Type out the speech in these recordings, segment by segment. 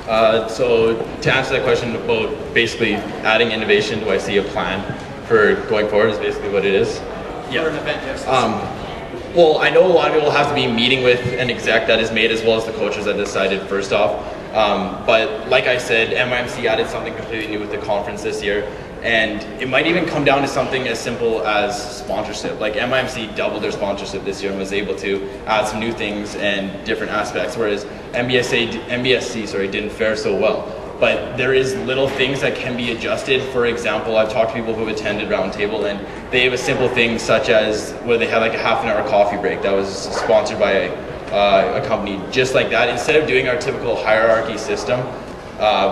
So to answer that question about basically adding innovation, do I see a plan for going forward is basically what it is. Yeah. For an event, yes. Well, I know a lot of people have to be meeting with an exec that is made as well as the coaches that decided first off. But like I said, MIMC added something completely new with the conference this year. And it might even come down to something as simple as sponsorship. Like MIMC doubled their sponsorship this year and was able to add some new things and different aspects, whereas MBSC didn't fare so well. But there is little things that can be adjusted. For example, I've talked to people who have attended Roundtable, and they have a simple thing such as where they had like a half an hour coffee break that was sponsored by a company just like that. Instead of doing our typical hierarchy system,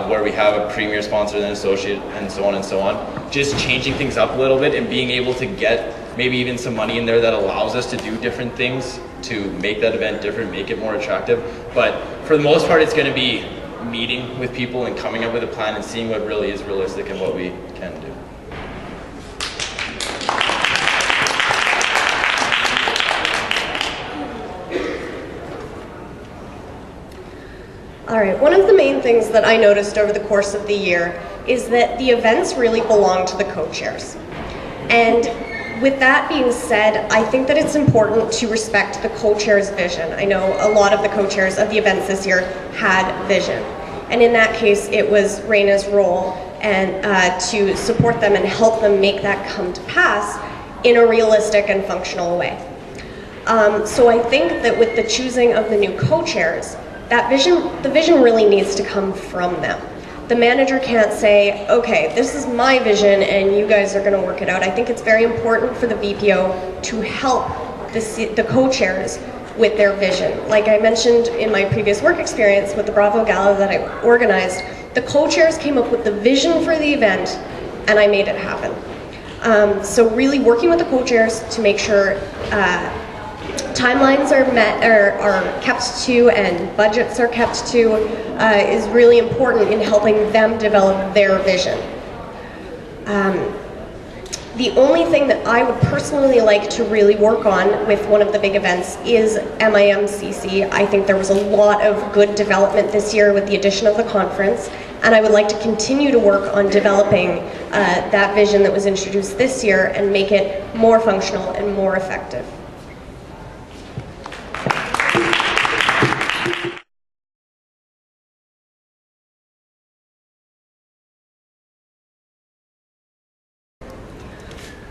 where we have a premier sponsor, then associate, and so on, just changing things up a little bit and being able to get maybe even some money in there that allows us to do different things to make that event different, make it more attractive. But for the most part, it's going to be meeting with people and coming up with a plan and seeing what really is realistic and what we can do. All right, one of the main things that I noticed over the course of the year is that the events really belong to the co-chairs. And with that being said, I think that it's important to respect the co-chair's vision. I know a lot of the co-chairs of the events this year had vision. And in that case, it was Raina's role and to support them and help them make that come to pass in a realistic and functional way. So I think that with the choosing of the new co-chairs, the vision really needs to come from them. The manager can't say, okay, this is my vision and you guys are gonna work it out. I think it's very important for the VPO to help the co-chairs with their vision. Like I mentioned in my previous work experience with the Bravo Gala that I organized, the co-chairs came up with the vision for the event and I made it happen. So really working with the co-chairs to make sure timelines are met or are kept to and budgets are kept to is really important in helping them develop their vision. The only thing that I would personally like to really work on with one of the big events is MIMCC. I think there was a lot of good development this year with the addition of the conference, and I would like to continue to work on developing that vision that was introduced this year and make it more functional and more effective.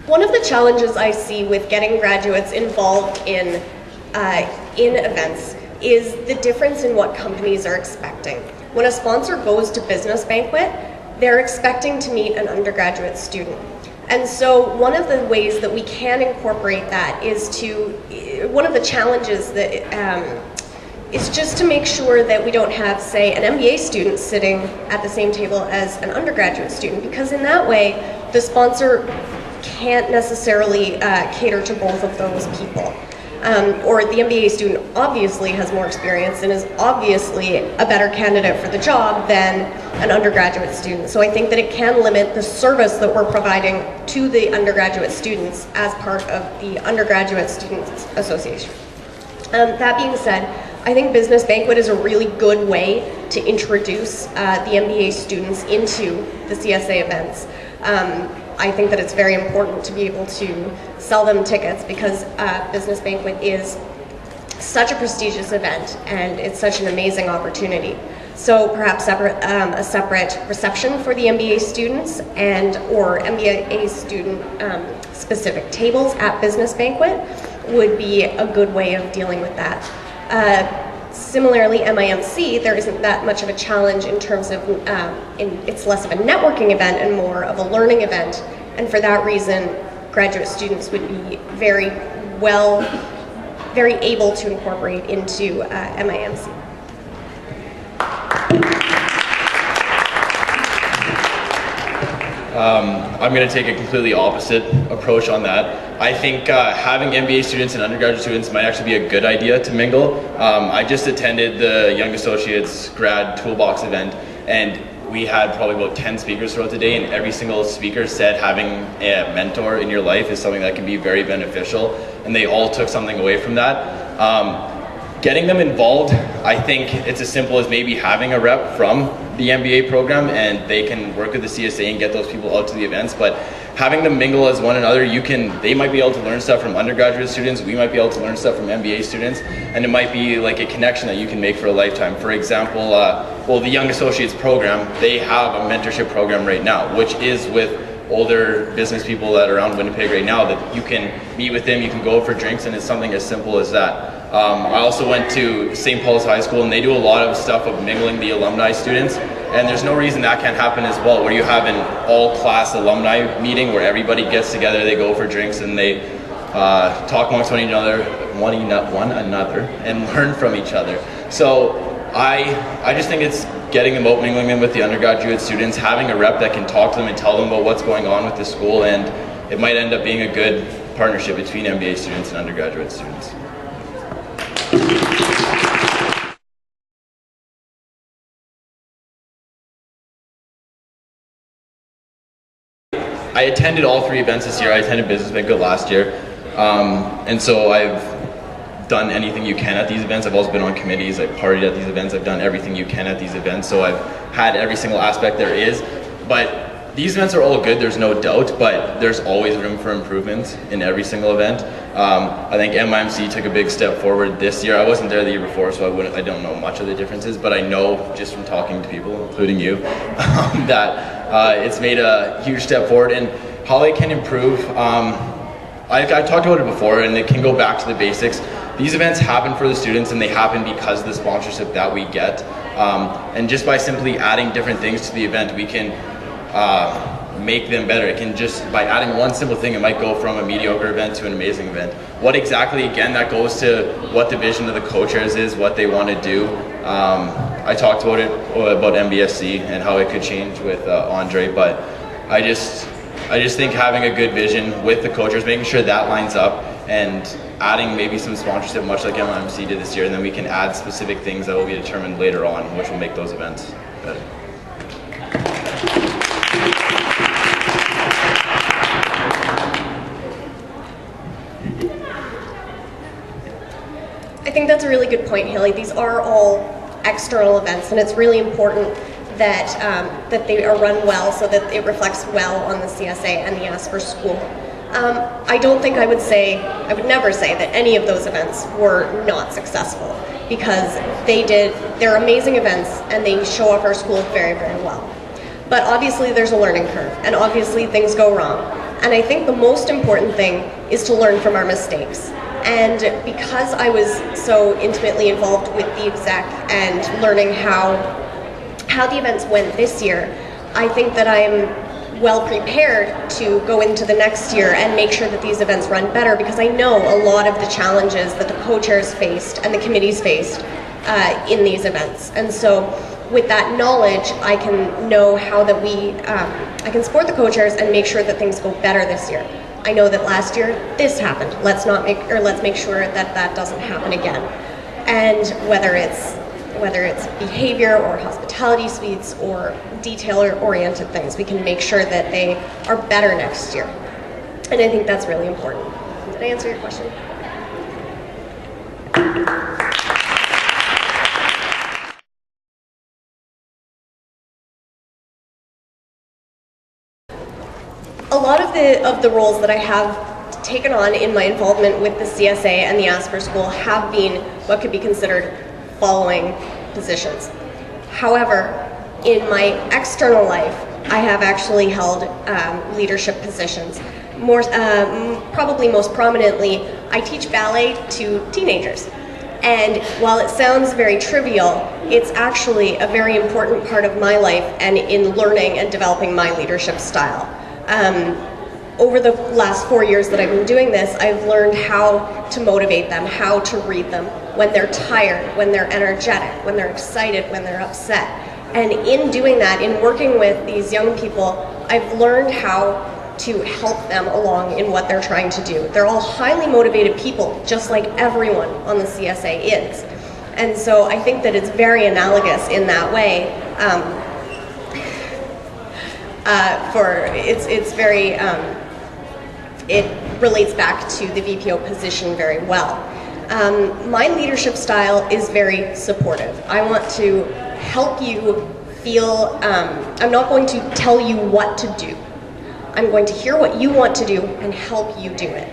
One of the challenges I see with getting graduates involved in events is the difference in what companies are expecting. When a sponsor goes to Business Banquet, they're expecting to meet an undergraduate student. And so one of the ways that we can incorporate that is one of the challenges that is just to make sure that we don't have, say, an MBA student sitting at the same table as an undergraduate student, because in that way, the sponsor can't necessarily cater to both of those people. Or the MBA student obviously has more experience and is obviously a better candidate for the job than an undergraduate student. So I think that it can limit the service that we're providing to the undergraduate students as part of the Undergraduate Students Association. That being said, I think Business Banquet is a really good way to introduce the MBA students into the CSA events. I think that it's very important to be able to sell them tickets because Business Banquet is such a prestigious event and it's such an amazing opportunity. So perhaps a separate reception for the MBA students or MBA student specific tables at Business Banquet would be a good way of dealing with that. Similarly, MIMC, there isn't that much of a challenge in terms of, it's less of a networking event and more of a learning event. And for that reason, graduate students would be very able to incorporate into MIMC. I'm going to take a completely opposite approach on that. I think having MBA students and undergraduate students might actually be a good idea to mingle. I just attended the Young Associates grad toolbox event, and we had probably about 10 speakers throughout the day, and every single speaker said having a mentor in your life is something that can be very beneficial, and they all took something away from that. Getting them involved, I think it's as simple as maybe having a rep from the MBA program and they can work with the CSA and get those people out to the events. But having them mingle as one another, they might be able to learn stuff from undergraduate students, we might be able to learn stuff from MBA students, and it might be like a connection that you can make for a lifetime. For example, the Young Associates program, they have a mentorship program right now, which is with older business people that are around Winnipeg right now, that you can meet with them, you can go for drinks, and it's something as simple as that. I also went to St. Paul's High School, and they do a lot of stuff of mingling the alumni students, and there's no reason that can't happen as well, where you have an all-class alumni meeting where everybody gets together, they go for drinks, and they talk amongst one another and learn from each other. So I just think it's getting them out, mingling them with the undergraduate students, having a rep that can talk to them and tell them about what's going on with the school, and it might end up being a good partnership between MBA students and undergraduate students. I attended all 3 events this year. I attended Business Banquet last year, and so I've done anything you can at these events. I've also been on committees, I've partied at these events, I've done everything you can at these events, so I've had every single aspect there is. But these events are all good, there's no doubt, but there's always room for improvement in every single event. I think MIMC took a big step forward this year. I wasn't there the year before, so I don't know much of the differences, but I know just from talking to people, including you, that it's made a huge step forward, and how they can improve. I talked about it before, and it can go back to the basics. These events happen for the students, and they happen because of the sponsorship that we get. And just by simply adding different things to the event, we can make them better. It can just, by adding one simple thing, it might go from a mediocre event to an amazing event. What exactly, again, that goes to what the vision of the co-chairs is, what they want to do. I talked about it, about MBSC and how it could change with Andre, but I just think having a good vision with the co-chairs, making sure that lines up, and adding maybe some sponsorship, much like MIMC did this year, and then we can add specific things that will be determined later on, which will make those events better. I think that's a really good point, Haley. These are all external events, and it's really important that that they are run well, so that it reflects well on the CSA and the Ask for School. I don't think I would never say that any of those events were not successful, because they're amazing events and they show off our school very, very well. But obviously there's a learning curve, and obviously things go wrong. And I think the most important thing is to learn from our mistakes. And because I was so intimately involved with the exec and learning how the events went this year, I think that I'm well prepared to go into the next year and make sure that these events run better, because I know a lot of the challenges that the co-chairs faced and the committees faced in these events. And so with that knowledge, I can know how that I can support the co-chairs and make sure that things go better this year. I know that last year this happened. Let's make sure that that doesn't happen again. And whether it's behavior or hospitality suites or detail-oriented things, we can make sure that they are better next year. And I think that's really important. Did I answer your question? A lot of the roles that I have taken on in my involvement with the CSA and the Ask for School have been what could be considered following positions. However, in my external life, I have actually held leadership positions. Probably most prominently, I teach ballet to teenagers. And while it sounds very trivial, it's actually a very important part of my life and in learning and developing my leadership style. Over the last 4 years that I've been doing this, I've learned how to motivate them, how to read them when they're tired, when they're energetic, when they're excited, when they're upset. And in doing that, in working with these young people, I've learned how to help them along in what they're trying to do. They're all highly motivated people, just like everyone on the CSA is. And so I think that it's very analogous in that way. It relates back to the VPO position very well. My leadership style is very supportive. I want to help you feel, I'm not going to tell you what to do. I'm going to hear what you want to do and help you do it.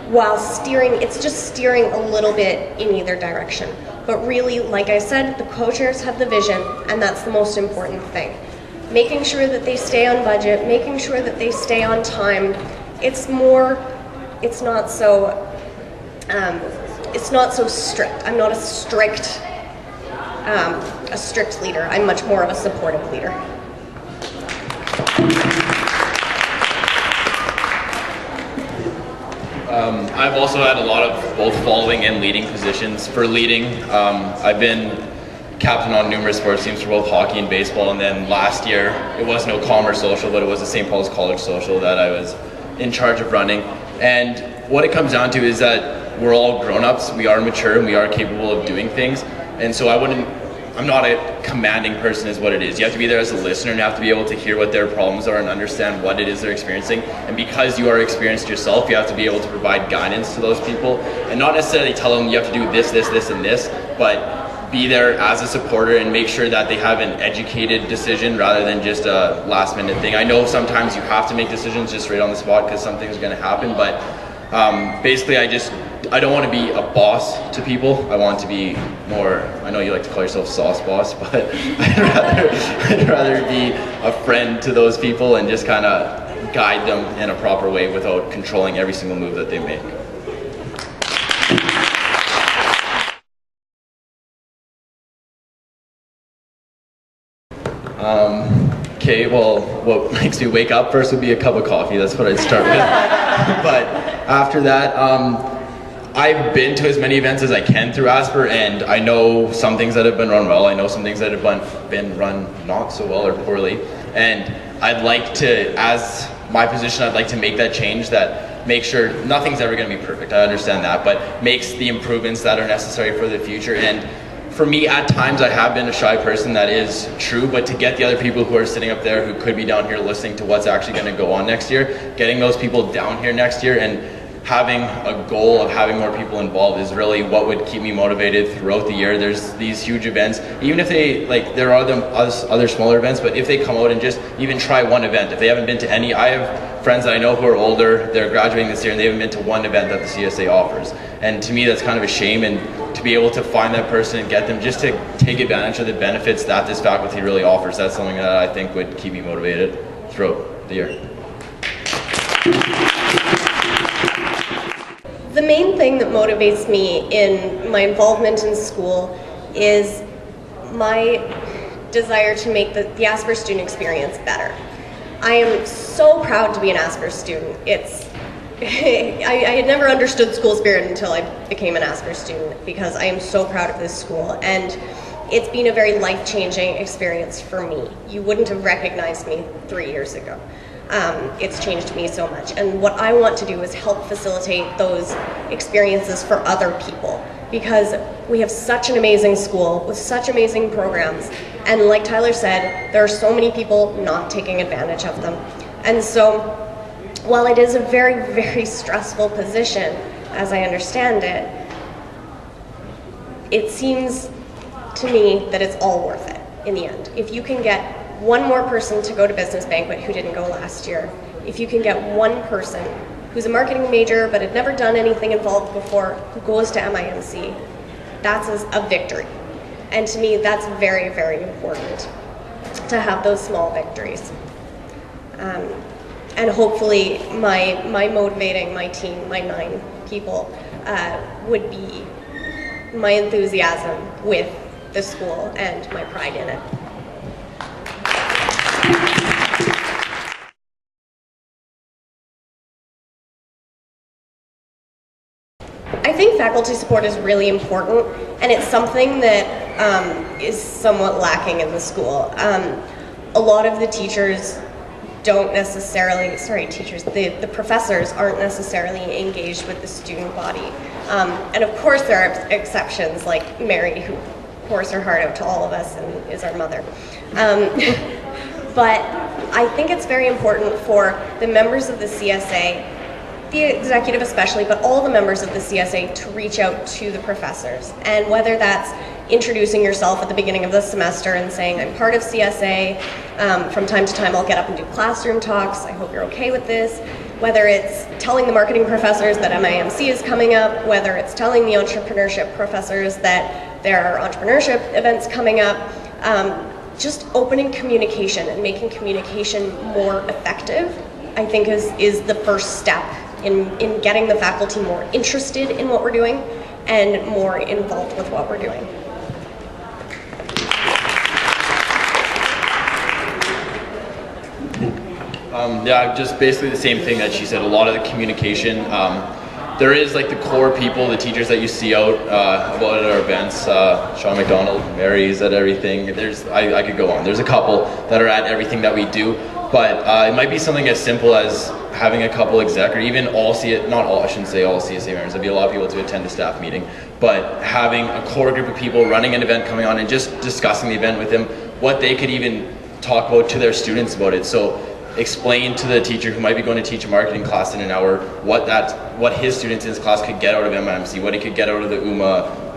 While steering, it's just steering a little bit in either direction. But really, like I said, the co-chairs have the vision, and that's the most important thing. Making sure that they stay on budget, making sure that they stay on time. It's not so strict. I'm not a strict leader. I'm much more of a supportive leader. I've also had a lot of both following and leading positions. For leading, I've been captain on numerous sports teams for both hockey and baseball, and then last year, it was no Commerce Social, but it was the St. Paul's College Social that I was in charge of running. And what it comes down to is that we're all grown-ups, we are mature, and we are capable of doing things. And so I'm not a commanding person is what it is. You have to be there as a listener and you have to be able to hear what their problems are and understand what it is they're experiencing. And because you are experienced yourself, you have to be able to provide guidance to those people and not necessarily tell them you have to do this, this, this, and this, but be there as a supporter and make sure that they have an educated decision rather than just a last minute thing. I know sometimes you have to make decisions just right on the spot because something's going to happen, but basically I don't want to be a boss to people. I want to be more, I know you like to call yourself sauce boss, but I'd rather be a friend to those people and just kind of guide them in a proper way without controlling every single move that they make. Okay, well, what makes me wake up first would be a cup of coffee. That's what I'd start with. But after that, I've been to as many events as I can through Asper, and I know some things that have been run well. I know some things that have been run not so well or poorly. And I'd like to, as my position, I'd like to make that change that makes sure nothing's ever going to be perfect. I understand that, but makes the improvements that are necessary for the future. And for me, at times, I have been a shy person, that is true, but to get the other people who are sitting up there who could be down here listening to what's actually going to go on next year, getting those people down here next year and having a goal of having more people involved is really what would keep me motivated throughout the year. There's these huge events, even if they, like, there are other smaller events, but if they come out and just even try one event, if they haven't been to any, I have friends that I know who are older, they're graduating this year and they haven't been to one event that the CSA offers. And to me, that's kind of a shame, and to be able to find that person and get them just to take advantage of the benefits that this faculty really offers, that's something that I think would keep me motivated throughout the year. The main thing that motivates me in my involvement in school is my desire to make the Asper student experience better. I am so proud to be an Asper student. I had never understood school spirit until I became an Asper student, because I am so proud of this school, and it's been a very life-changing experience for me. You wouldn't have recognized me 3 years ago. It's changed me so much, and what I want to do is help facilitate those experiences for other people, because we have such an amazing school with such amazing programs, and like Tyler said, there are so many people not taking advantage of them. And so while it is a very, very stressful position, as I understand it, it seems to me that it's all worth it in the end. If you can get one more person to go to Business Banquet who didn't go last year, if you can get one person who's a marketing major but had never done anything involved before who goes to MIMC, that's a victory. And to me, that's very, very important to have those small victories. And hopefully my motivating my team, my 9 people, would be my enthusiasm with the school and my pride in it. I think faculty support is really important, and it's something that is somewhat lacking in the school. A lot of the teachers don't necessarily, the professors aren't necessarily engaged with the student body. And of course there are exceptions, like Mary, who pours her heart out to all of us and is our mother. But I think it's very important for the members of the CSA the executive especially, but all the members of the CSA to reach out to the professors. And whether that's introducing yourself at the beginning of the semester and saying, I'm part of CSA, from time to time I'll get up and do classroom talks, I hope you're okay with this. Whether it's telling the marketing professors that MIMC is coming up, whether it's telling the entrepreneurship professors that there are entrepreneurship events coming up, just opening communication and making communication more effective, I think is the first step in getting the faculty more interested in what we're doing and more involved with what we're doing. Yeah, just basically the same thing that she said, a lot of the communication. There is like the core people, the teachers that you see out about at our events, Sean McDonald, Mary's at everything. I could go on. There's a couple that are at everything that we do, but it might be something as simple as having a couple exec, or even I shouldn't say all CSA members, there'd be a lot of people to attend a staff meeting, but having a core group of people running an event coming on and just discussing the event with them, what they could even talk about to their students about it. So explain to the teacher who might be going to teach a marketing class in an hour what his students in his class could get out of MIMC, what he could get out of the UMA,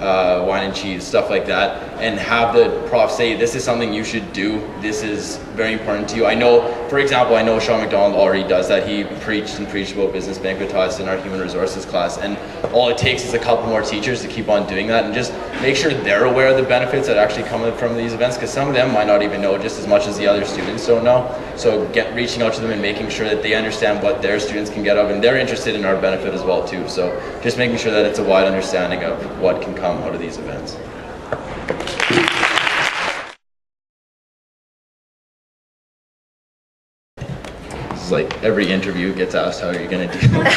wine and cheese, stuff like that, and have the prof say, this is something you should do, this is very important to you. I know, for example, Sean McDonald already does that. He preached about business banquet to us in our human resources class, and all it takes is a couple more teachers to keep on doing that and just make sure they're aware of the benefits that actually come from these events, because some of them might not even know just as much as the other students don't know. So reaching out to them and making sure that they understand what their students can get out of, and they're interested in our benefit as well too. So just making sure that it's a wide understanding of what can come out of these events. This is like every interview gets asked, how are you going to deal with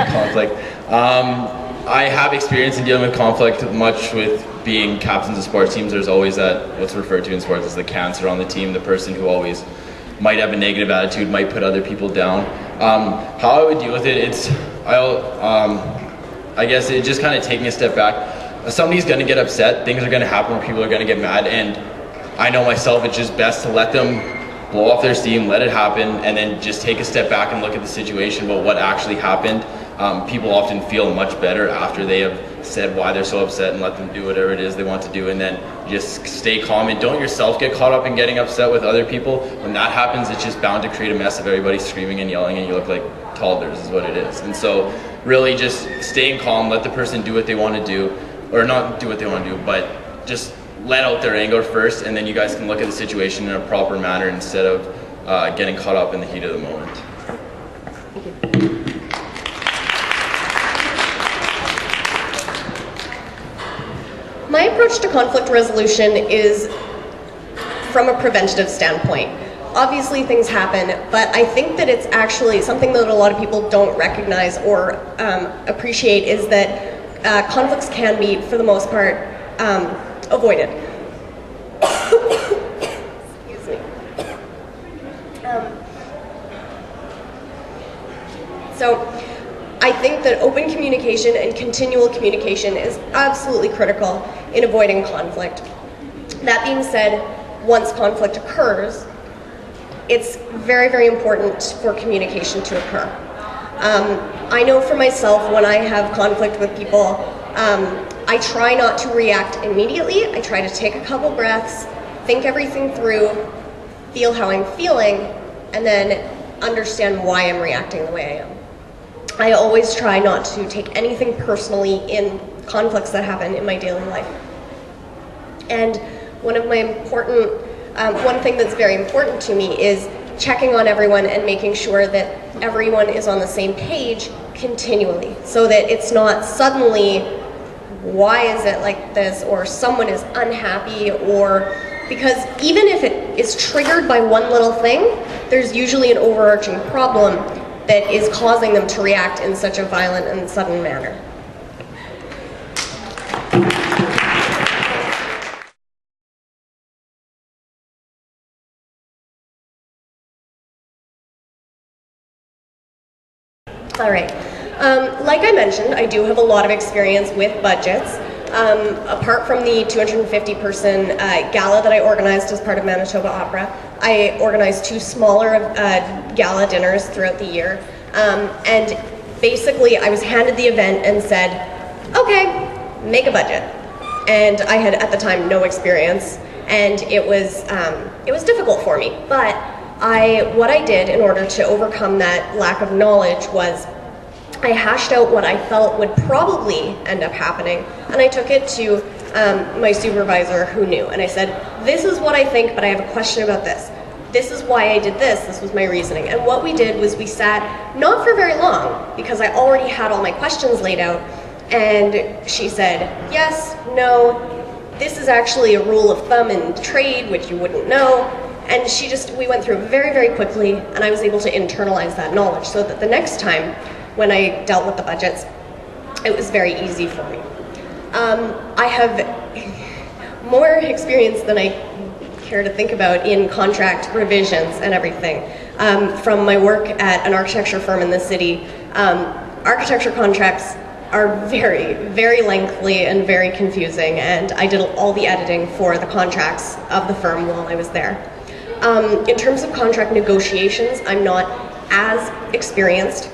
conflict? I have experience in dealing with conflict, much with being captains of sports teams. There's always that, what's referred to in sports as the cancer on the team, the person who always might have a negative attitude, might put other people down. How I would deal with it, I guess it just kind of taking a step back. Somebody's going to get upset, things are going to happen where people are going to get mad, and I know myself it's just best to let them blow off their steam, let it happen, and then just take a step back and look at the situation about what actually happened. People often feel much better after they have said why they're so upset and let them do whatever it is they want to do, and then just stay calm and don't yourself get caught up in getting upset with other people. When that happens, it's just bound to create a mess of everybody screaming and yelling, and you look like toddlers is what it is. And so really just staying calm, let the person do what they want to do, or not do what they want to do, but just let out their anger first, and then you guys can look at the situation in a proper manner instead of getting caught up in the heat of the moment. Thank you. My approach to conflict resolution is from a preventative standpoint. Obviously things happen, but I think that it's actually something that a lot of people don't recognize or appreciate, is that conflicts can be, for the most part, avoided. Excuse me. So I think that open communication and continual communication is absolutely critical in avoiding conflict. That being said, once conflict occurs, it's very, very important for communication to occur. I know for myself, when I have conflict with people, I try not to react immediately. I try to take a couple breaths, think everything through, feel how I'm feeling, and then understand why I'm reacting the way I am. I always try not to take anything personally in conflicts that happen in my daily life. And one thing that's very important to me is checking on everyone and making sure that everyone is on the same page continually, so that it's not suddenly, why is it like this, or someone is unhappy, or because even if it is triggered by one little thing, there's usually an overarching problem that is causing them to react in such a violent and sudden manner. All right. Like I mentioned, I do have a lot of experience with budgets. Apart from the 250-person gala that I organized as part of Manitoba Opera, I organized 2 smaller gala dinners throughout the year. And basically I was handed the event and said, okay, make a budget. And I had at the time no experience, and it was difficult for me. But what I did in order to overcome that lack of knowledge was I hashed out what I felt would probably end up happening, and I took it to my supervisor who knew, and I said, this is what I think, but I have a question about this. This is why I did this. This was my reasoning. And what we did was we sat, not for very long, because I already had all my questions laid out, and she said, yes, no, this is actually a rule of thumb in trade, which you wouldn't know. And we went through it very, very quickly, and I was able to internalize that knowledge so that the next time when I dealt with the budgets, it was very easy for me. I have more experience than I care to think about in contract revisions and everything. From my work at an architecture firm in the city, architecture contracts are very, very lengthy and very confusing, and I did all the editing for the contracts of the firm while I was there. In terms of contract negotiations, I'm not as experienced.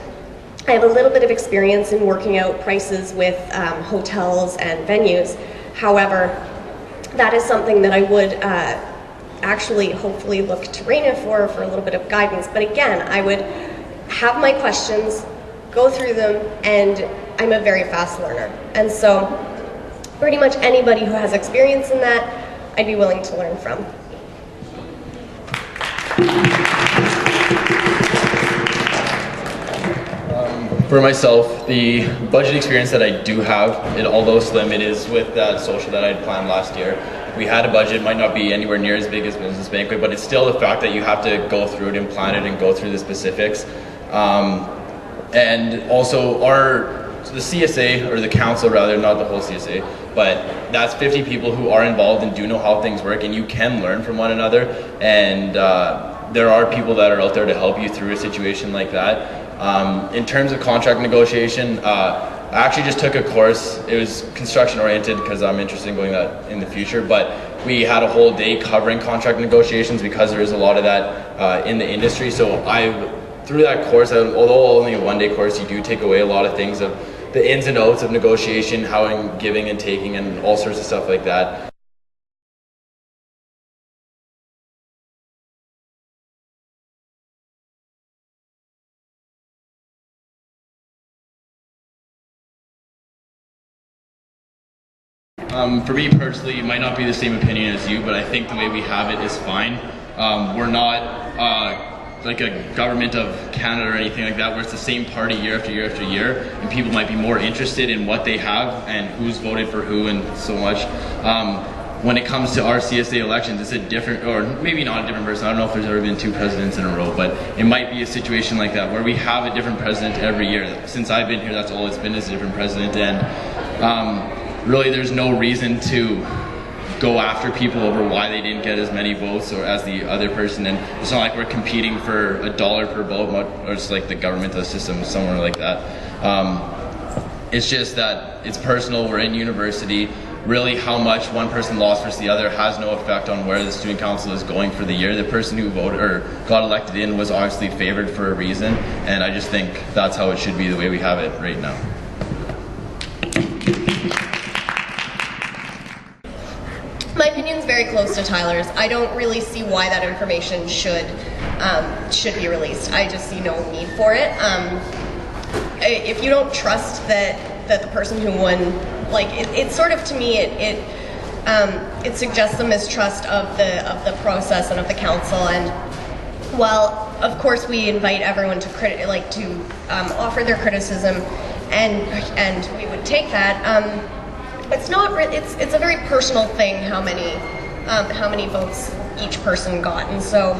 I have a little bit of experience in working out prices with hotels and venues. However, that is something that I would actually hopefully look to Raina for a little bit of guidance. But again, I would have my questions, go through them, and I'm a very fast learner. And so pretty much anybody who has experience in that, I'd be willing to learn from. For myself, the budget experience that I do have, although slim, it is with that social that I had planned last year. We had a budget, might not be anywhere near as big as Business Banquet, but it's still the fact that you have to go through it and plan it and go through the specifics. And also the CSA, or the council rather, not the whole CSA, but that's 50 people who are involved and do know how things work, and you can learn from one another. And there are people that are out there to help you through a situation like that. In terms of contract negotiation, I actually just took a course. It was construction oriented because I'm interested in going that in the future, but we had a whole day covering contract negotiations because there is a lot of that in the industry. So through that course, although only a one-day course, you do take away a lot of things of the ins and outs of negotiation, how I'm giving and taking and all sorts of stuff like that. For me personally, it might not be the same opinion as you, but I think the way we have it is fine. We're not like a government of Canada or anything like that, where it's the same party year after year after year, and people might be more interested in what they have and who's voted for who and so much. When it comes to our CSA elections, it's a different, or maybe not a different person. I don't know if there's ever been 2 presidents in a row, but it might be a situation like that where we have a different president every year. Since I've been here, that's all it's been, is a different president. And really there's no reason to go after people over why they didn't get as many votes or as the other person. And it's not like we're competing for $1 per vote, or it's like the governmental system somewhere like that. It's just that it's personal. We're in university. Really, how much one person lost versus the other has no effect on where the student council is going for the year. The person who voted or got elected in was obviously favored for a reason, and I just think that's how it should be, the way we have it right now. My opinion is very close to Tyler's. I don't really see why that information should be released. I just see no need for it. If you don't trust that the person who won, like it sort of, to me, it suggests a mistrust of the process and of the council. And while of course we invite everyone to offer their criticism, and we would take that. It's not. It's a very personal thing how many votes each person got, and so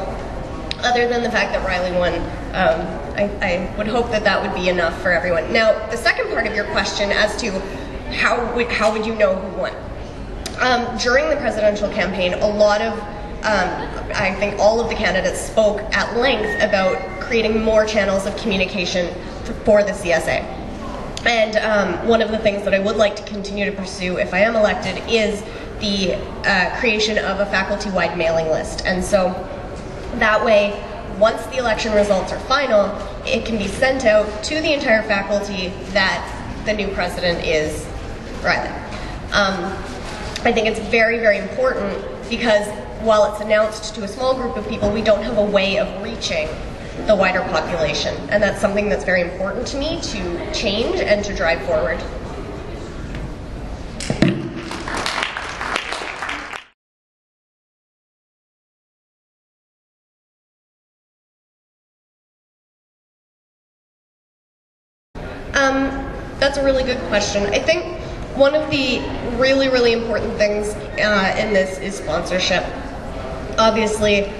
other than the fact that Riley won, I would hope that would be enough for everyone. Now, the second part of your question as to how would you know who won? During the presidential campaign, a lot of I think all of the candidates spoke at length about creating more channels of communication for the CSA. And one of the things that I would like to continue to pursue if I am elected is the creation of a faculty-wide mailing list. And so that way, once the election results are final, it can be sent out to the entire faculty that the new president is running. I think it's very, very important because while it's announced to a small group of people, we don't have a way of reaching the wider population. And that's something that's very important to me to change and to drive forward. That's a really good question. I think one of the really, really important things in this is sponsorship. Obviously,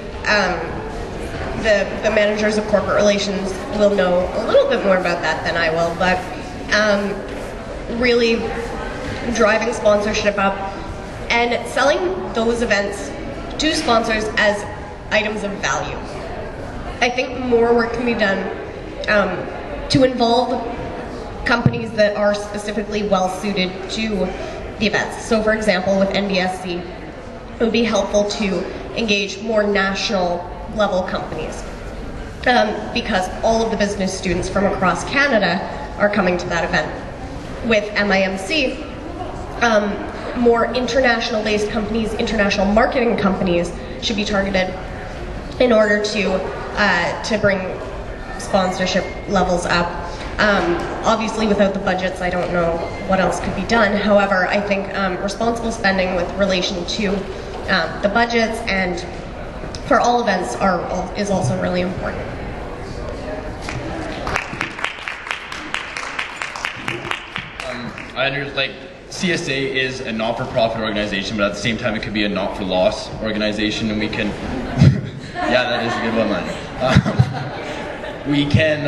the managers of corporate relations will know a little bit more about that than I will, but really driving sponsorship up and selling those events to sponsors as items of value. I think more work can be done to involve companies that are specifically well suited to the events. So for example, with NDSC, it would be helpful to engage more national level companies because all of the business students from across Canada are coming to that event. With MIMC, more international based companies, international marketing companies should be targeted in order to bring sponsorship levels up. Obviously, without the budgets, I don't know what else could be done. However, I think responsible spending with relation to the budgets and for all events is also really important. CSA is a not-for-profit organization, but at the same time, it could be a not-for-loss organization, and we can. Yeah, that is a good one, man. We can.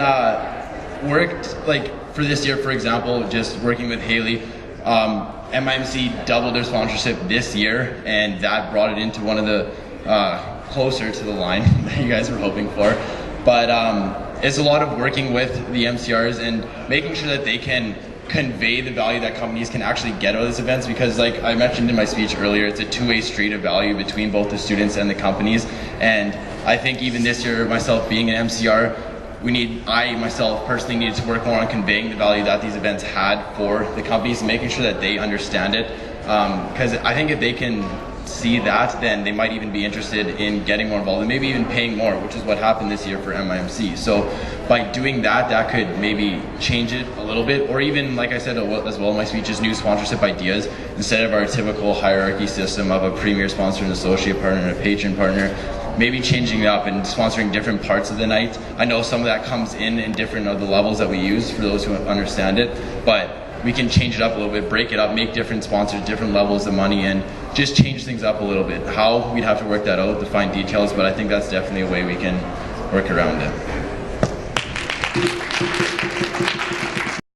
Worked for this year, for example, just working with Haley, MIMC doubled their sponsorship this year, and that brought it into one of the closer to the line that you guys were hoping for. But it's a lot of working with the MCRs and making sure that they can convey the value that companies can actually get out of these events, because like I mentioned in my speech earlier, it's a two-way street of value between both the students and the companies. And I think even this year, myself being an MCR, I myself personally needed to work more on conveying the value that these events had for the companies and making sure that they understand it. Because I think if they can see that, then they might even be interested in getting more involved and maybe even paying more, which is what happened this year for MIMC. So by doing that, that could maybe change it a little bit, or even, like I said as well in my speech, is new sponsorship ideas instead of our typical hierarchy system of a premier sponsor, an associate partner, and a patron partner. Maybe changing it up and sponsoring different parts of the night. I know some of that comes in different of the levels that we use for those who understand it, but we can change it up a little bit, break it up, make different sponsors, different levels of money, and just change things up a little bit. How, we'd have to work that out, define details, but I think that's definitely a way we can work around it.